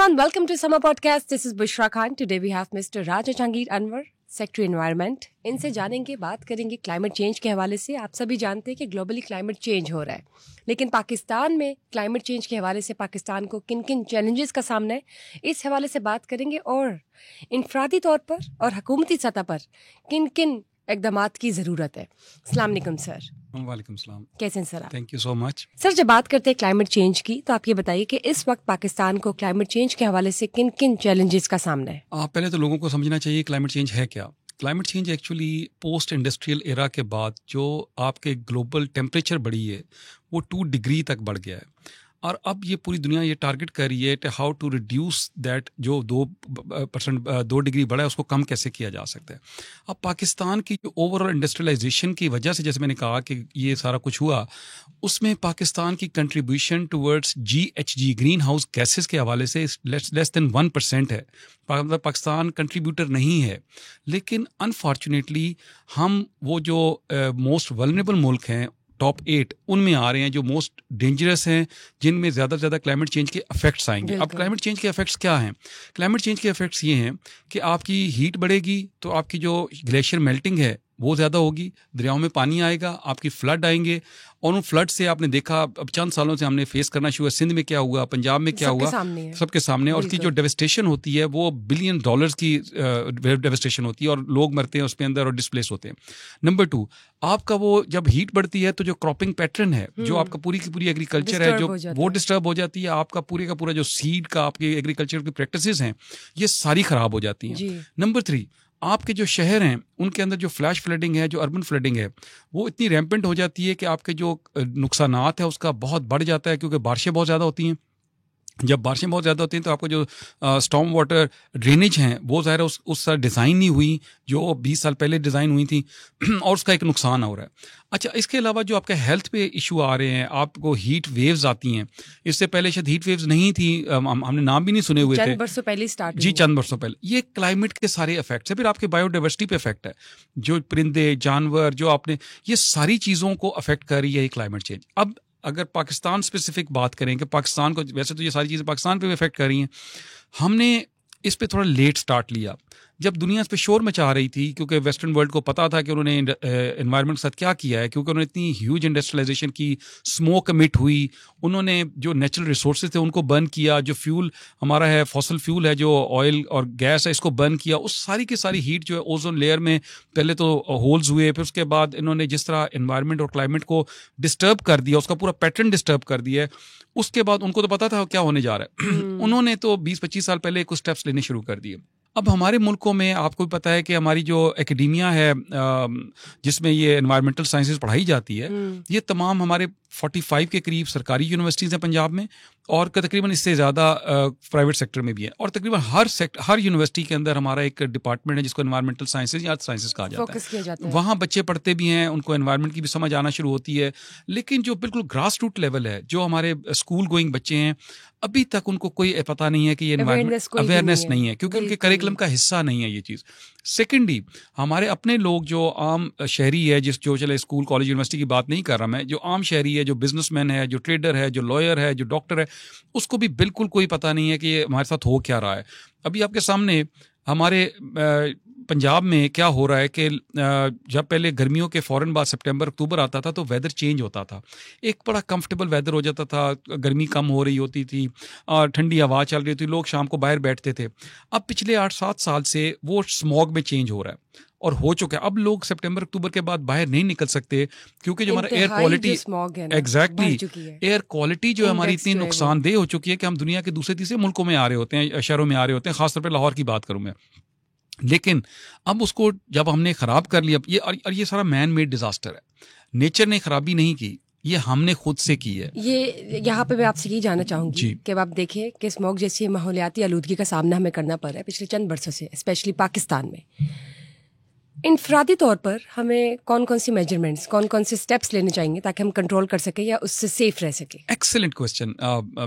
everyone, welcome to Summer Podcast. This is Bushra Khan. Today we have Mr. Raja Jahangir Anwar, Secretary Environment. इनसे जानेंगे, बात करेंगे climate change के हवाले से. आप सभी जानते हैं कि ग्लोबली क्लाइमेट चेंज हो रहा है, लेकिन पाकिस्तान में क्लाइमेट चेंज के हवाले से पाकिस्तान को किन किन चैलेंजेस का सामना है, इस हवाले से बात करेंगे. और इनफरादी तौर पर और हुकूमती सतह पर किन किन इक़दामात की ज़रूरत है. अस्सलाम वालेकुम सर. वालेकुम सलाम. कैसे हैं सर आप? Thank you so much. Sir, जब बात करते हैं क्लाइमेट चेंज की, तो आप ये बताइए कि इस वक्त पाकिस्तान को क्लाइमेट चेंज के हवाले से किन किन चैलेंजेस का सामना है. पहले तो लोगों को समझना चाहिए क्लाइमेट चेंज है क्या. Climate change actually post industrial era के बाद जो आपके ग्लोबल टेम्परेचर बढ़ी है वो 2 डिग्री तक बढ़ गया है. और अब ये पूरी दुनिया ये टारगेट कर रही है कि हाउ टू रिड्यूस दैट, जो 2 डिग्री बढ़ा है उसको कम कैसे किया जा सकता है. अब पाकिस्तान की जो ओवरऑल इंडस्ट्रियलाइजेशन की वजह से, जैसे मैंने कहा कि ये सारा कुछ हुआ, उसमें पाकिस्तान की contribution towards GHG green house gases के हवाले से लेस देन 1% है. मतलब पाकिस्तान कंट्रीब्यूटर नहीं है. लेकिन अनफॉर्चुनेटली हम वो जो मोस्ट वल्नरेबल मुल्क हैं, टॉप 8 उनमें आ रहे हैं जो मोस्ट डेंजरस हैं, जिनमें ज़्यादा से ज़्यादा क्लाइमेट चेंज के इफेक्ट्स आएंगे. अब क्लाइमेट चेंज के इफेक्ट्स क्या हैं? क्लाइमेट चेंज के इफेक्ट्स ये हैं कि आपकी हीट बढ़ेगी तो आपकी जो ग्लेशियर मेल्टिंग है वो ज़्यादा होगी, दरियाओं में पानी आएगा, आपकी फ्लड आएंगे. और उन फ्लड से आपने देखा अब चंद सालों से हमने फेस करना शुरू है. सिंध में क्या हुआ, पंजाब में क्या हुआ, सबके सामने. और उसकी जो डेवस्टेशन होती है वो $billion की डेवस्टेशन होती है और लोग मरते हैं उसके अंदर और डिस्प्लेस होते हैं. नंबर 2, आपका वो जब हीट बढ़ती है तो जो क्रॉपिंग पैटर्न है, जो आपका पूरी की पूरी एग्रीकल्चर है, जो वो डिस्टर्ब हो जाती है. आपका पूरे का पूरा जो सीड का आपके एग्रीकल्चर की प्रैक्टिसेस हैं ये सारी खराब हो जाती हैं. नंबर 3, आपके जो शहर हैं उनके अंदर जो फ्लैश फ्लडिंग है, जो अर्बन फ्लडिंग है, वो इतनी रैम्पेंट हो जाती है कि आपके जो नुकसानात है उसका बहुत बढ़ जाता है, क्योंकि बारिशें बहुत ज़्यादा होती हैं. जब बारिशें बहुत ज़्यादा होती हैं तो आपको जो स्टॉर्म वाटर ड्रेनेज हैं वो ज़ाहिर है उस डिज़ाइन नहीं हुई जो 20 साल पहले डिज़ाइन हुई थी और उसका एक नुकसान हो रहा है. अच्छा, इसके अलावा जो आपके हेल्थ पे इशू आ रहे हैं, आपको हीट वेव्स आती हैं. इससे पहले शायद हीट वेव्स नहीं थी, हमने नाम भी नहीं सुने हुए थे. चंद वर्षों पहले स्टार्ट जी, चंद वर्षों पहले. ये क्लाइमेट के सारे इफेक्ट्स है. फिर आपके बायोडाइवर्सिटी पे इफेक्ट है, जो परिंदे जानवर जो आपने, ये सारी चीज़ों को अफेक्ट कर रही है ये क्लाइमेट चेंज. अब अगर पाकिस्तान स्पेसिफिक बात करें कि पाकिस्तान को, वैसे तो ये सारी चीज़ें पाकिस्तान पे भी इफेक्ट कर रही हैं, हमने इस पे थोड़ा लेट स्टार्ट लिया. जब दुनिया इस पे शोर मचा रही थी, क्योंकि वेस्टर्न वर्ल्ड को पता था कि उन्होंने एनवायरनमेंट के साथ क्या किया है, क्योंकि उन्होंने इतनी ह्यूज इंडस्ट्रियलाइजेशन की, स्मोक एमिट हुई, उन्होंने जो नेचुरल रिसोर्सेज थे उनको बर्न किया, जो फ्यूल हमारा है, फॉसल फ्यूल है, जो ऑयल और गैस है, इसको बर्न किया. उस सारी की सारी हीट जो है ओजोन लेयर में पहले तो होल्स हुए, फिर उसके बाद इन्होंने जिस तरह एनवायरनमेंट और क्लाइमेट को डिस्टर्ब कर दिया, उसका पूरा पैटर्न डिस्टर्ब कर दिया है. उसके बाद उनको तो पता था क्या होने जा रहा है. उन्होंने तो 20-25 साल पहले कुछ स्टेप्स लेने शुरू कर दिए. अब हमारे मुल्कों में आपको भी पता है कि हमारी जो एकेडेमिया है जिसमें ये एनवायरमेंटल साइंसेज पढ़ाई जाती है, ये तमाम हमारे 45 के करीब सरकारी यूनिवर्सिटीज़ हैं पंजाब में, और तकरीबन इससे ज़्यादा प्राइवेट सेक्टर में भी है. और तकरीबन हर यूनिवर्सिटी के अंदर हमारा एक डिपार्टमेंट है जिसको एनवायरमेंटल साइंसेज या साइंसेज कहा जाता है. वहाँ बच्चे पढ़ते भी हैं, उनको एनवायरनमेंट की भी समझ आना शुरू होती है. लेकिन जो बिल्कुल ग्रास रूट लेवल है, जो हमारे स्कूल गोइंग बच्चे हैं, अभी तक उनको कोई पता नहीं है कि ये एनवायरनमेंट अवेयरनेस नहीं है, क्योंकि उनके करिकुलम का हिस्सा नहीं है ये चीज़. सेकेंडली, हमारे अपने लोग जो आम शहरी है, जो चले स्कूल कॉलेज यूनिवर्सिटी की बात नहीं कर रहा मैं, जो आम शहरी है, जो बिजनेसमैन है, जो ट्रेडर है, जो लॉयर है, जो डॉक्टर है, उसको भी बिल्कुल कोई पता नहीं है कि ये हमारे साथ हो क्या रहा है. अभी आपके सामने हमारे पंजाब में क्या हो रहा है कि जब पहले गर्मियों के फ़ौरन बाद सितंबर अक्टूबर आता था तो वेदर चेंज होता था, एक बड़ा कंफर्टेबल वेदर हो जाता था, गर्मी कम हो रही होती थी और ठंडी हवा चल रही थी, लोग शाम को बाहर बैठते थे. अब पिछले 8-7 साल से वो स्मॉग में चेंज हो रहा है और हो चुका है. अब लोग सितंबर अक्टूबर के बाद बाहर नहीं निकल सकते, क्योंकि जो हमारा एयर क्वालिटी, एयर क्वालिटी जो हमारी इतनी नुकसानदेह हो चुकी है कि हम दुनिया के दूसरे तीसरे मुल्कों में आ रहे होते हैं, शहरों में आ रहे होते हैं, खासतौर पर लाहौर की बात करूँ मैं. लेकिन अब उसको जब हमने ख़राब कर लिया, ये सारा मैन मेड डिज़ास्टर है, नेचर ने खराबी नहीं की, ये हमने खुद से की है. ये यहाँ पे मैं आपसे ये जानना चाहूँगी कि अब आप देखें कि स्मॉग जैसी माहौलियाती आलूदगी का सामना हमें करना पड़ रहा है पिछले चंद वर्षों से, स्पेशली पाकिस्तान में. इनफरादी तौर पर हमें कौन कौन सी मेजरमेंट्स, कौन कौन से स्टेप्स लेने चाहिए ताकि हम कंट्रोल कर सकें या उससे सेफ रह सकें? Excellent question.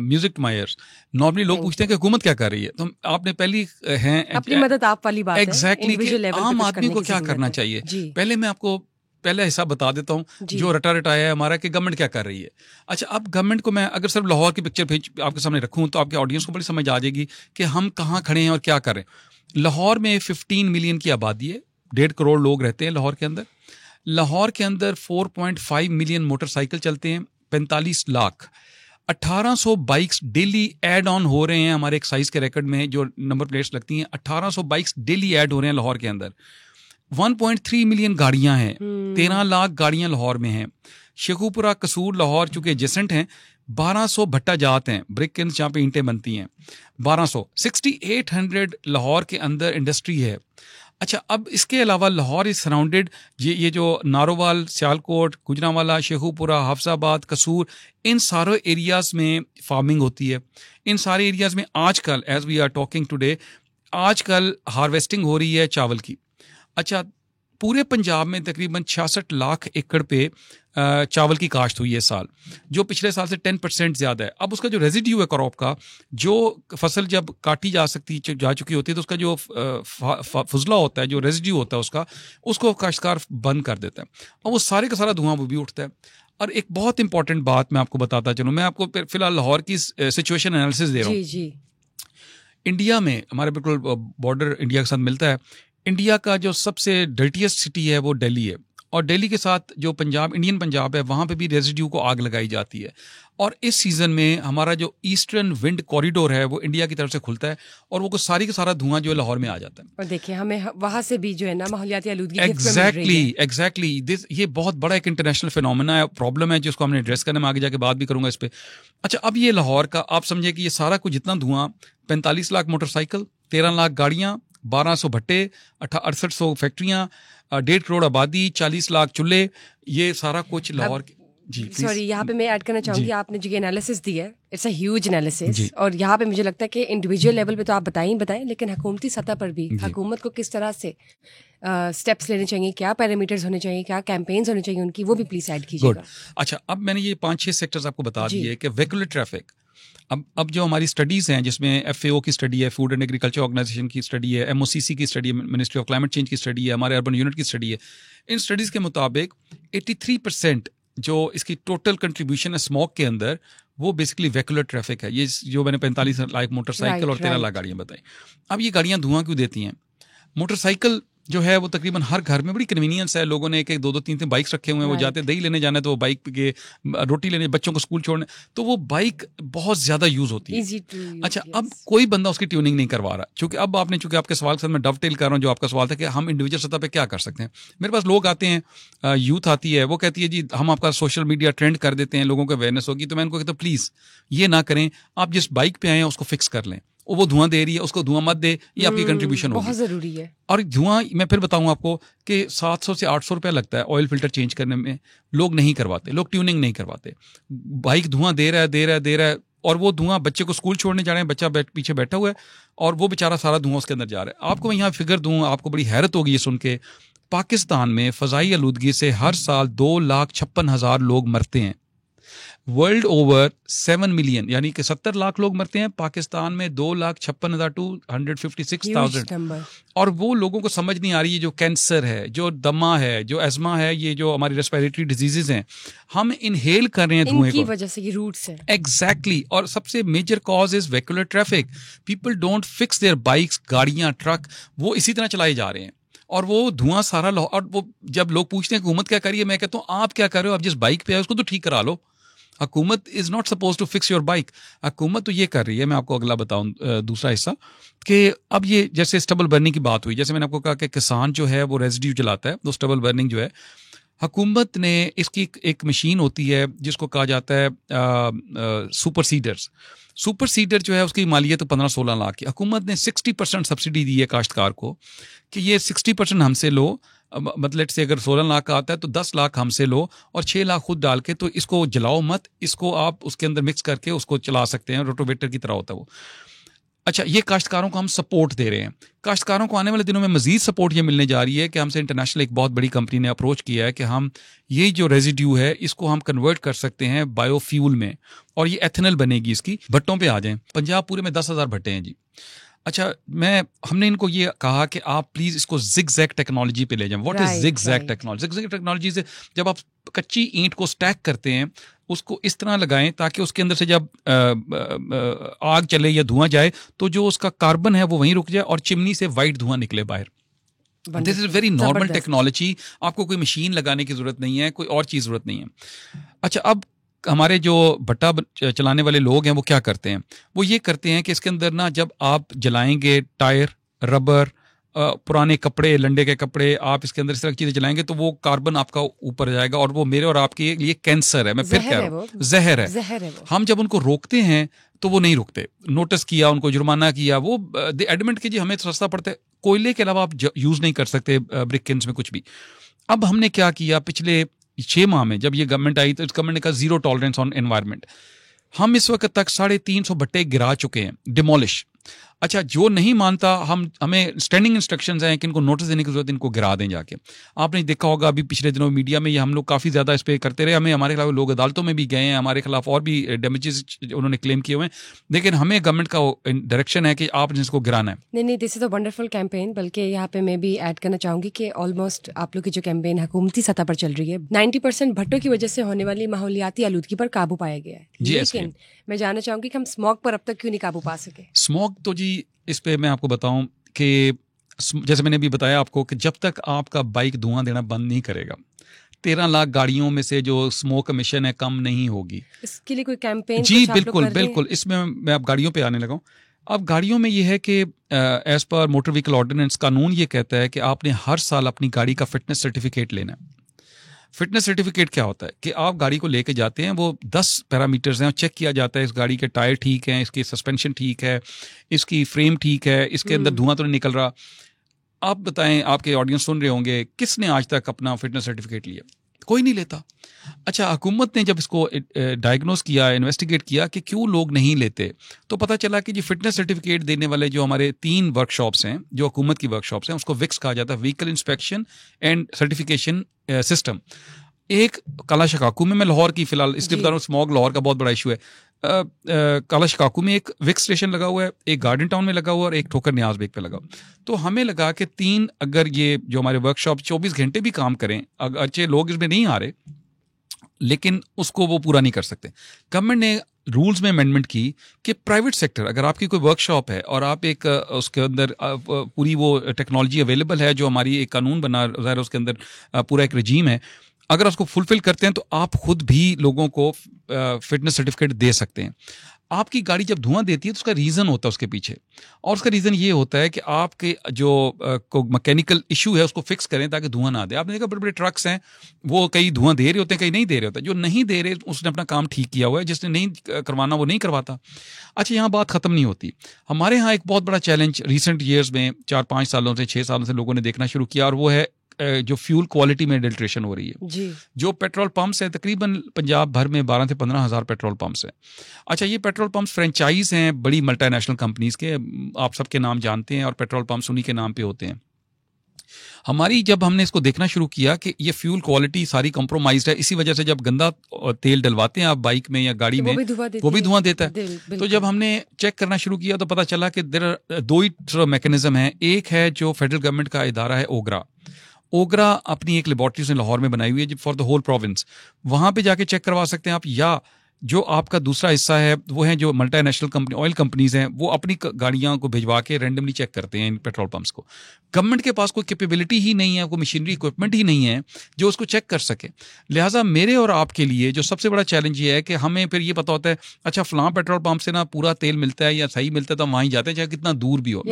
Music to my ears. Normally लोग पूछते हैं कि हुकूमत क्या कर रही है, तो आपने पहली हैं अपनी मदद आप वाली बात है. एग्जैक्टली, आम आदमी को क्या करना चाहिए. पहले मैं आपको पहला हिस्सा बता देता हूँ जो रटा रटाया है हमारा कि गवर्नमेंट क्या कर रही है। अच्छा, अब गवर्नमेंट को मैं अगर सिर्फ लाहौर की पिक्चर आपके सामने रखूँ तो आपके ऑडियंस को बड़ी समझ आ जाएगी कि हम कहाँ खड़े हैं और क्या कर रहे हैं। लाहौर में 15 मिलियन की आबादी है, 1.5 करोड़ लोग रहते हैं लाहौर के अंदर। लाहौर के अंदर 4.5 मिलियन मोटरसाइकिल चलते हैं, 45 lakh. 1800 bikes daily add on हो रहे हैं हमारे एक्साइज के रिकॉर्ड में जो नंबर प्लेट्स लगती हैं। 1800 बाइक्स डेली ऐड हो रहे हैं लाहौर के अंदर। 1.3 मिलियन गाड़ियां हैं, 13 लाख गाड़ियां लाहौर में हैं। शेखुपुरा, कसूर, लाहौर चूंकि एडजेसेंट हैं, 1200 भट्टा जात हैं, ब्रिक किल्स जहाँ पे ईंटें बनती हैं, 1200। 6800 लाहौर के अंदर इंडस्ट्री है। अच्छा, अब इसके अलावा लाहौर इज सराउंडेड, ये जो नारोवाल, सियालकोट, गुजरांवाला, शेखुपुरा, हाफजाबाद, कसूर, इन सारे एरियाज में फार्मिंग होती है। इन सारे एरियाज में आजकल as we are talking today आजकल हार्वेस्टिंग हो रही है चावल की। अच्छा, पूरे पंजाब में तकरीबन 66 लाख एकड़ पे चावल की काश्त हुई है साल, जो पिछले साल से 10% ज़्यादा है। अब उसका जो रेजिड्यू है क्रॉप का, जो फसल जब काटी जा चुकी होती है तो उसका जो फजला होता है, जो रेजिड्यू होता है उसको काश्तकार बंद कर देता है और वो सारे का सारा धुआं वो भी उठता है। और एक बहुत इंपॉर्टेंट बात मैं आपको बताता चलूँ, मैं आपको फिलहाल लाहौर की सिचुएशन एनालिसिस दे रहा हूँ। इंडिया में हमारे बिल्कुल बॉर्डर इंडिया के साथ मिलता है। इंडिया का जो सबसे डर्टीएस्ट सिटी है वो दिल्ली है, और दिल्ली के साथ जो पंजाब, इंडियन पंजाब है, वहाँ पे भी रेजिड्यू को आग लगाई जाती है। और इस सीज़न में हमारा जो ईस्टर्न विंड कॉरिडोर है वो इंडिया की तरफ से खुलता है और वो सारी का सारा धुआं जो है लाहौर में आ जाता है। और देखिए हमें वहाँ से भी जो है ना माहौलियाती आलूदगी एग्जैक्टली ये बहुत बड़ा एक इंटरनेशनल फिनोमेना है, प्रॉब्लम है जिसको हमने एड्रेस करने में आगे जाके बात भी करूंगा इस पे। अच्छा, अब ये लाहौर का आप समझे कि ये सारा कुछ जितना धुआं, 45 लाख मोटरसाइकिल, 13 लाख गाड़ियाँ, 1200 भट्टे, 6800 फैक्ट्रियाँ, 1.5 करोड़ आबादी, 40 लाख चूल्हे, ये सारा कुछ लाहौर के। जी सॉरी, यहाँ पे मैं ऐड करना चाहूंगी, आपने जो एनालिसिस दी है इट्स अ ह्यूज एनालिसिस, और यहाँ पे मुझे लगता है कि इंडिविजुअल लेवल पे तो आप बताएं, लेकिन हुकूमती सतह पर भी हुकूमत को किस तरह से स्टेप्स लेने चाहिए, क्या पैरामीटर्स होने चाहिए, क्या कैंपेन्स होने चाहिए उनकी, वो भी प्लीज ऐड कीजिएगा। अच्छा, अब मैंने ये 5-6 सेक्टर्स आपको बता दिए कि वेहिकुलर ट्रैफिक। अब जो हमारी स्टडीज़ हैं जिसमें FAO की स्टडी है, फूड एंड एग्रीकल्चर ऑर्गेनाइजेशन की स्टडी है, MOCC की स्टडी है, मिनिस्ट्री ऑफ क्लाइमेट चेंज की स्टडी है, हमारे अर्बन यूनिट की स्टडी है, इन स्टडीज़ के मुताबिक 83% जो इसकी टोटल कंट्रीब्यूशन है स्मोक के अंदर, वो बेसिकली वेहिकुलर ट्रैफिक है। ये जो मैंने 45 लाख मोटरसाइकिल और 13 लाख गाड़ियाँ बताई। अब ये गाड़ियाँ धुआं क्यों देती हैं? मोटरसाइकिल जो है वो तकरीबन हर घर में बड़ी कन्वीनियंस है, लोगों ने एक 2-3 बाइक्स रखे हुए हैं, वो जाते दही लेने जाना है तो वो बाइक के, रोटी लेने, बच्चों को स्कूल छोड़ने, तो वो बाइक बहुत ज़्यादा यूज़ होती है। अच्छा, अब कोई बंदा उसकी ट्यूनिंग नहीं करवा रहा, चूँकि अब आपने, चूँकि आपके सवाल के साथ मैं डवटेल कर रहा हूँ जो आपका सवाल था कि हम इंडिविजुअल सतह पर क्या कर सकते हैं। मेरे पास लोग आते हैं, यूथ आती है, वो कहती है जी हम आपका सोशल मीडिया ट्रेंड कर देते हैं, लोगों को अवेयरनेस होगी, तो मैं उनको कहता हूँ प्लीज़ ये ना करें, आप जिस बाइक पे आए हैं उसको फिक्स कर लें, वो धुआं दे रही है उसको धुआं मत दे, ये आपकी कंट्रीब्यूशन होगी, बहुत जरूरी है। और धुआं मैं फिर बताऊं आपको कि 700 से 800 रुपया लगता है ऑयल फिल्टर चेंज करने में, लोग नहीं करवाते, लोग ट्यूनिंग नहीं करवाते, बाइक धुआं दे रहा है, और वो धुआं बच्चे को स्कूल छोड़ने जा रहे हैं, बच्चा पीछे बैठा हुआ है और वो बेचारा सारा धुआं उसके अंदर जा रहा है। आपको मैं यहाँ फिगर दूं, आपको बड़ी हैरत होगी ये सुन के, पाकिस्तान में फ़ज़ाई आलूदगी से हर साल 2,56,000 लोग मरते हैं। वर्ल्ड ओवर 7 मिलियन यानी कि 70 लाख लोग मरते हैं, पाकिस्तान में 2,56,256,000। और वो लोगों को समझ नहीं आ रही है, जो कैंसर है, जो दमा है, जो एस्मा है, ये जो हमारी रेस्पिरेटरी डिजीजेज हैं, हम इनहेल कर रहे हैं धुएं की वजह से, ये रूट्स है। एग्जैक्टली, और सबसे major cause is vehicular traffic. People don't fix their bikes, गाड़ियां, ट्रक, वो इसी तरह चलाए जा रहे हैं और वो धुआं सारा। और वो जब लोग पूछते हैं हुकूमत क्या कर रही है, मैं कहता हूँ आप क्या कर रहे हो, आप जिस बाइक पे है उसको तो ठीक करा लो। हुकूमत is not suppose to fix your bike. हुकूमत तो ये कर रही है, मैं आपको अगला बताऊं दूसरा हिस्सा, कि अब ये जैसे स्टबल बर्निंग की बात हुई, जैसे मैंने आपको कहा कि किसान जो है वो रेजिड्यू जलाता है, तो स्टबल बर्निंग जो है, हुकूमत ने इसकी एक मशीन होती है जिसको कहा जाता है सुपर सीडर्स। सुपर सीडर जो है उसकी मालियत 15-16 लाख की। हुकूमत ने 60% सब्सिडी दी है काश्तकार को कि ये 60% हमसे लो, मतलब से अगर 16 लाख का आता है तो 10 लाख हमसे लो और 6 लाख खुद डाल के, तो इसको जलाओ मत, इसको आप उसके अंदर मिक्स करके उसको चला सकते हैं, रोटोवेटर की तरह होता है वो। अच्छा, ये काश्तकारों को हम सपोर्ट दे रहे हैं। काश्तकारों को आने वाले दिनों में मजीद सपोर्ट ये मिलने जा रही है कि हमसे इंटरनेशनल एक बहुत बड़ी कंपनी ने अप्रोच किया है कि हम ये जो रेजिड्यू है इसको हम कन्वर्ट कर सकते हैं बायोफ्यूल में, और ये एथेनॉल बनेगी इसकी। भट्टों पे आ जाएं, पंजाब पूरे में 10,000 भट्टे हैं जी। अच्छा, हमने इनको ये कहा कि आप प्लीज इसको जिगजैग टेक्नोलॉजी पे ले जाएं। What is zigzag technology? Zigzag technology से जब आप कच्ची ईंट को स्टैक करते हैं, उसको इस तरह लगाएं ताकि उसके अंदर से जब आग चले या धुआं जाए तो जो उसका कार्बन है वो वहीं रुक जाए और चिमनी से वाइट धुआं निकले बाहर। This is very normal technology, आपको कोई मशीन लगाने की जरूरत नहीं है, कोई और चीज जरूरत नहीं है। अच्छा, अब हमारे जो भट्टा चलाने वाले लोग हैं वो क्या करते हैं? वो ये करते हैं कि इसके अंदर ना जब आप जलाएंगे टायर, रबर, पुराने कपड़े, लंडे के कपड़े, आप इसके अंदर इस तरह की चीजें जलाएंगे तो वो कार्बन आपका ऊपर जाएगा और वो मेरे और आपके लिए कैंसर है। मैं फिर कह रहा हूँ, जहर है। हम जब उनको रोकते हैं तो वो नहीं रुकते। नोटिस किया, उनको जुर्माना किया, वो दे एडमिट कीजिए हमें सस्ता पड़ता है। कोयले के अलावा आप यूज नहीं कर सकते ब्रिक किल्न्स में कुछ भी। अब हमने क्या किया, पिछले 6 माह में जब ये गवर्नमेंट आई तो इस गवर्नमेंट ने कहा जीरो टॉलरेंस ऑन एनवायरनमेंट। हम इस वक्त तक 350 भट्टे गिरा चुके हैं, डिमोलिश। अच्छा, जो नहीं मानता, हमें स्टैंडिंग इंस्ट्रक्शंस हैं कि इनको नोटिस देने की जरूरत, इनको गिरा दें जाके। आपने देखा होगा अभी पिछले दिनों मीडिया में ये हम लोग काफ़ी ज़्यादा इस पर करते रहे। हमारे खिलाफ लोग अदालतों में भी गए हैं, हमारे खिलाफ और भी डैमेजेस उन्होंने क्लेम किए हुए हैं, लेकिन हमें गवर्नमेंट का डायरेक्शन है कि आप जिसको गिराना है। नहीं, this is a wonderful campaign. बल्कि यहाँ पे मैं भी ऐड करना चाहूंगी कि ऑलमोस्ट आप लोग की जो कैंपेन हुकूमती सतह पर चल रही है, 90% भट्टों की वजह से होने वाली माहौलियाती आलूदगी पर काबू पाया गया है। लेकिन मैं जानना चाहूंगी कि हम स्मॉग पर अब तक क्यों नहीं काबू पा सके? स्मॉग तो जी, इस पे मैं आपको बताऊं कि जैसे मैंने अभी बताया आपको कि जब तक आपका बाइक धुआं देना बंद नहीं करेगा, 13 लाख गाड़ियों में से जो स्मोक एमिशन है कम नहीं होगी। इसके लिए कोई कैंपेन? जी बिल्कुल। इसमें मैं अब गाड़ियों पे आने लगा हूं। अब गाड़ियों में ये है कि as per motor vehicle ordinance कानून ये कहता है कि आपने हर साल अपनी गाड़ी का फिटनेस सर्टिफिकेट लेना है। फिटनेस सर्टिफिकेट क्या होता है कि आप गाड़ी को लेके जाते हैं, वो 10 पैरामीटर्स हैं, चेक किया जाता है इस गाड़ी के टायर ठीक हैं, इसकी सस्पेंशन ठीक है, इसकी फ्रेम ठीक है, इसके अंदर धुआं तो नहीं निकल रहा। आप बताएं, आपके ऑडियंस सुन रहे होंगे, किसने आज तक अपना फिटनेस सर्टिफिकेट लिया? कोई नहीं लेता। अच्छा, हुकूमत ने जब इसको डायग्नोस किया, इन्वेस्टिगेट किया कि क्यों लोग नहीं लेते, तो पता चला कि जी फिटनेस सर्टिफिकेट देने वाले जो हमारे 3 वर्कशॉप्स हैं, जो हुकूमत की वर्कशॉप्स हैं, उसको विक्स कहा जाता है, vehicle inspection and certification system. एक काला शिकागो में, मैं लाहौर की फिलहाल इसलिए बता रहा हूँ, स्मॉग लाहौर का बहुत बड़ा इशू है। काला शिकागो में एक विक्स स्टेशन लगा हुआ है, एक गार्डन टाउन में लगा हुआ है और एक ठोकर न्याज बेग पे लगा हुआ। तो हमें लगा कि 3 अगर ये जो हमारे वर्कशॉप 24 घंटे भी काम करें, अच्छे लोग इसमें नहीं आ रहे, लेकिन उसको वो पूरा नहीं कर सकते। गवर्नमेंट ने रूल्स में अमेंडमेंट की कि प्राइवेट सेक्टर, अगर आपकी कोई वर्कशॉप है और आप एक उसके अंदर पूरी वो टेक्नोलॉजी अवेलेबल है, जो हमारी एक कानून बना है, उसके अंदर पूरा एक रजीम है, अगर उसको फुलफिल करते हैं तो आप खुद भी लोगों को फिटनेस सर्टिफिकेट दे सकते हैं। आपकी गाड़ी जब धुआं देती है तो उसका रीज़न होता है उसके पीछे, और उसका रीज़न ये होता है कि आपके जो मैकेनिकल इशू है उसको फिक्स करें ताकि धुआं ना दे। आपने देखा बड़े बड़े ट्रक्स हैं, वो कई धुआं दे रहे होते हैं, कई नहीं दे रहे होते। जो नहीं दे रहे उसने अपना काम ठीक किया हुआ है, जिसने नहीं करवाना वो नहीं करवाता। अच्छा, यहाँ बात ख़त्म नहीं होती। हमारे यहाँ एक बहुत बड़ा चैलेंज रिसेंट ईयर्स में 4-5 सालों से 6 सालों से लोगों ने देखना शुरू किया, और वो है जो फ्यूल क्वालिटी में एडल्ट्रेशन हो रही है जी। जो पेट्रोल पंप्स हैं, तकरीबन पंजाब भर में 12 से 15 हज़ार पेट्रोल पंप्स हैं। अच्छा, ये पेट्रोल पंप्स फ्रेंचाइज हैं बड़ी मल्टीनेशनल कंपनीज के, आप सबके नाम जानते हैं, और पेट्रोल पंप्स उन्हीं के नाम पे होते हैं। हमारी जब हमने इसको देखना शुरू किया कि ये फ्यूल क्वालिटी सारी कॉम्प्रोमाइज्ड है, इसी वजह से जब गंदा तेल डलवाते हैं आप बाइक में या गाड़ी में, वो भी धुआं देता है। तो जब हमने चेक करना शुरू किया तो पता चला कि देयर आर 2 मैकेनिज्म है। एक है जो फेडरल गवर्नमेंट का इदारा है ओगरा अपनी एक लेबॉर्ट्री उसने लाहौर में बनाई हुई है फॉर द होल प्रोविंस, वहां पे जाके चेक करवा सकते हैं आप। या जो आपका दूसरा हिस्सा है वो है जो मल्टीनेशनल कंपनी ऑयल कंपनीज हैं, वो अपनी गाड़ियां को भिजवा के रैंडमली चेक करते हैं इन पेट्रोल पंप्स को। गवर्नमेंट के पास कोई कैपेबिलिटी ही नहीं है, कोई मशीनरी इक्विपमेंट ही नहीं है जो उसको चेक कर सके। लिहाजा मेरे और आपके लिए जो सबसे बड़ा चैलेंज ये है कि हमें फिर ये पता होता है अच्छा फलां पेट्रोल पंप से ना पूरा तेल मिलता है या सही मिलता है, तो हम वहीं जाते हैं चाहे कितना दूर भी हो।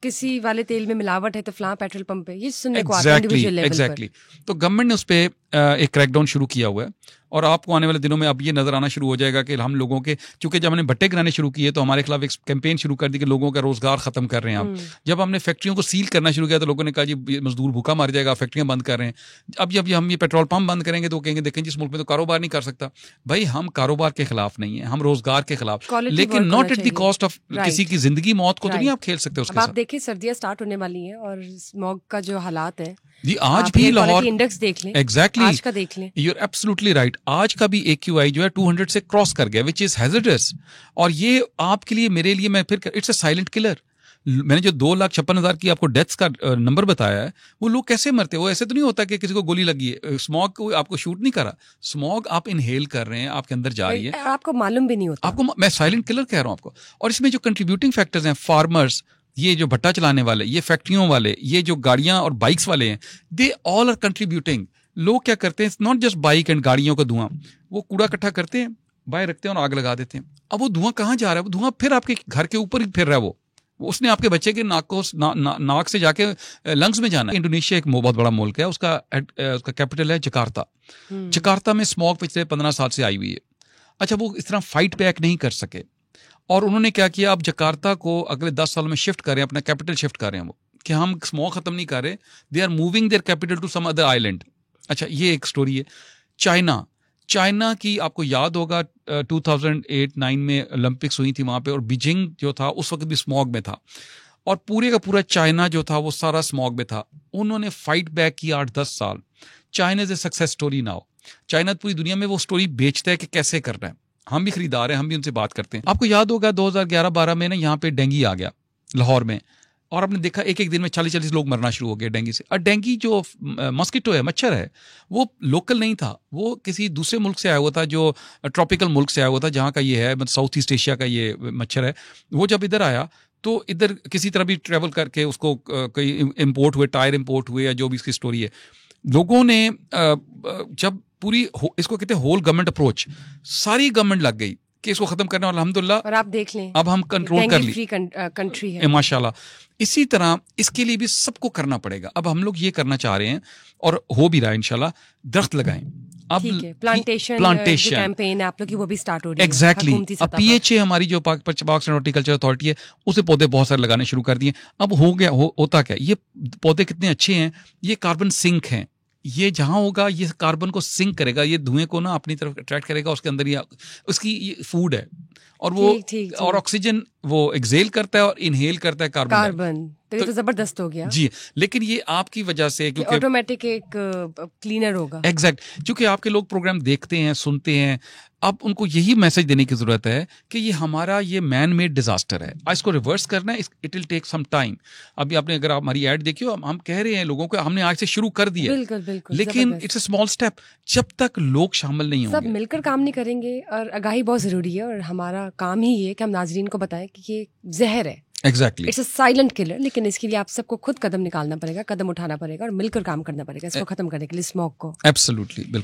किसी वाले तेल में मिलावट है तो फलां पेट्रोल पंप पे, ये सुनने को आता है इंडिविजुअल लेवल पर। तो गवर्नमेंट ने उस पे एक क्रैकडाउन शुरू किया हुआ है, और आपको आने वाले दिनों में अब ये नजर आना शुरू हो जाएगा कि हम लोगों के, चूंकि जब हमने भट्टे गिराने शुरू किए तो हमारे खिलाफ एक कैंपेन शुरू कर दी कि लोगों का रोजगार खत्म कर रहे हैं हम। जब हमने फैक्ट्रियों को सील करना शुरू किया तो लोगों ने कहा जी मजदूर भूखा मर जाएगा, फैक्ट्रियां बंद कर रहे हैं। अब जब हम ये पेट्रोल पंप बंद करेंगे तो कहेंगे देखें जिस मुल्क में तो कारोबार नहीं कर सकता। भाई हम कारोबार के खिलाफ नहीं है, हम रोजगार के खिलाफ, लेकिन not at the cost of किसी की जिंदगी मौत को तो नहीं आप खेल सकते उसके साथ। आप देखिए सर्दियां स्टार्ट होने वाली हैं और स्मॉग का जो हालात है जी, आज भी लाहौर इंडेक्स देख लें, एग्जैक्टली आज का देख लें, यू आर एब्सोल्युटली राइट। आज का भी AQI जो है 200 से क्रॉस कर गया, विच इज हैजर्डस। और ये आपके लिए मेरे लिए, मैं फिर इट्स अ साइलेंट किलर। मैंने जो 2,56,000 की आपको डेथ्स का नंबर बताया है, वो लोग कैसे मरते हैं? वो ऐसे तो नहीं होता कि किसी को गोली लगी है, स्मॉग को आपको शूट नहीं करा, स्मॉग आप इनहेल कर रहे हैं, आपके अंदर जा रही है, आपको मालूम भी नहीं होता। आपको, मैं साइलेंट किलर कह रहा हूं आपको। और इसमें जो कंट्रीब्यूटिंग फैक्टर्स हैं, फार्मर्स, ये जो भट्टा चलाने वाले, ये फैक्ट्रियों वाले, ये जो गाड़ियां और बाइक्स वाले हैं, दे ऑल आर कंट्रीब्यूटिंग। लोग क्या करते हैं, नॉट जस्ट बाइक एंड गाड़ियों का धुआं, वो कूड़ा इकट्ठा करते हैं, बाहर रखते हैं और आग लगा देते हैं। अब वो धुआं कहाँ जा रहा है? वो धुआं फिर आपके घर के ऊपर ही फिर रहा है, वो उसने आपके बच्चे के नाक को नाक से जाके लंग्स में जाना है। इंडोनेशिया एक बहुत बड़ा मुल्क है, उसका कैपिटल है जकार्ता। जकार्ता में स्मॉग पिछले 15 साल से आई हुई है। अच्छा, वो इस तरह फाइट बैक नहीं कर सके और उन्होंने क्या किया, अब जकार्ता को अगले 10 साल में शिफ्ट करें, अपना कैपिटल शिफ्ट करें, वो कि हम स्मॉग खत्म नहीं कर रहे, they are moving their capital to some other island. अच्छा, ये एक स्टोरी है। चाइना की आपको याद होगा 2008-9 में ओलंपिक्स हुई थी वहां पे, और बीजिंग जो था उस वक्त भी स्मॉग में था, और पूरे का पूरा चाइना जो था वो सारा स्मॉग में था। उन्होंने फाइट बैक किया 8-10 साल। China is a success story now. China पूरी दुनिया में वो स्टोरी बेचता है कि कैसे करना है। हम भी खरीदार हैं, हम भी उनसे बात करते हैं। आपको याद होगा 2011-12 में ना यहाँ पे डेंगू आ गया लाहौर में, और आपने देखा एक एक दिन में 40-40 लोग मरना शुरू हो गए डेंगू से। और डेंगू जो मस्कीटो है, मच्छर है, वो लोकल नहीं था, वो किसी दूसरे मुल्क से आया हुआ था, जो ट्रॉपिकल मुल्क से आया हुआ था, जहाँ का ये है, मतलब साउथ ईस्ट एशिया का ये मच्छर है। वो जब इधर आया तो इधर किसी तरह भी ट्रेवल करके उसको कई इम्पोर्ट हुए, टायर इम्पोर्ट हुए, या जो भी इसकी स्टोरी है, लोगों ने जब पूरी इसको कहते हैं होल गवर्नमेंट अप्रोच, सारी गवर्नमेंट लग गई कि इसको खत्म करना, अल्हम्दुलिल्लाह, और आप देख लें अब हम कंट्रोल कर ली, कंट्री है माशाल्लाह। इसी तरह इसके लिए भी सबको करना पड़ेगा। अब हम लोग ये करना चाह रहे हैं और हो भी रहा है इंशाल्लाह, दरख्त लगाएं। अब प्लांटेशन कैंपेन है आप लोग की, वो भी स्टार्ट हो रही है। एग्जैक्टली। अब PHA हमारी जो पाक एंड हॉर्टिकल्चर अथॉरिटी है, उसे पौधे बहुत सारे लगाने शुरू कर दिए। अब हो गया, होता क्या, ये पौधे कितने अच्छे हैं, ये कार्बन सिंक हैं। ये जहां होगा ये कार्बन को सिंक करेगा, ये धुएं को ना अपनी तरफ अट्रैक्ट करेगा, उसके अंदर ये उसकी ये फूड है, और वो और ऑक्सीजन वो एक्सेल करता है और इनहेल करता है कार्बन। तो ये तो जबरदस्त हो गया जी। लेकिन ये आपकी वजह से, क्योंकि ऑटोमेटिक एक क्लीनर होगा। एग्जैक्ट, क्योंकि आपके लोग प्रोग्राम देखते हैं, सुनते हैं, अब उनको यही मैसेज देने की जरूरत है कि ये हमारा ये मैन मेड डिजास्टर है, इसको रिवर्स करना है, it will take some time. अभी आपने अगर आप हमारी ऐड देखी हो, हम कह रहे हैं लोगों को, हमने आज से शुरू कर दिया, बिल्कुल, लेकिन इट्स अ स्मॉल स्टेप। जब तक लोग शामिल नहीं होंगे, सब मिलकर काम नहीं करेंगे, और आगाही बहुत जरूरी है, और हमारा काम ही ये कि हम नाजरीन को बताएं कि ये जहर है। Exactly, it's a silent killer, लेकिन इसके लिए आप सबको खुद कदम निकालना पड़ेगा, कदम उठाना पड़ेगा, और मिलकर काम करना पड़ेगा इसको खत्म करने के लिए, स्मॉग को। एब्सोल्युटली, बिल्कुल।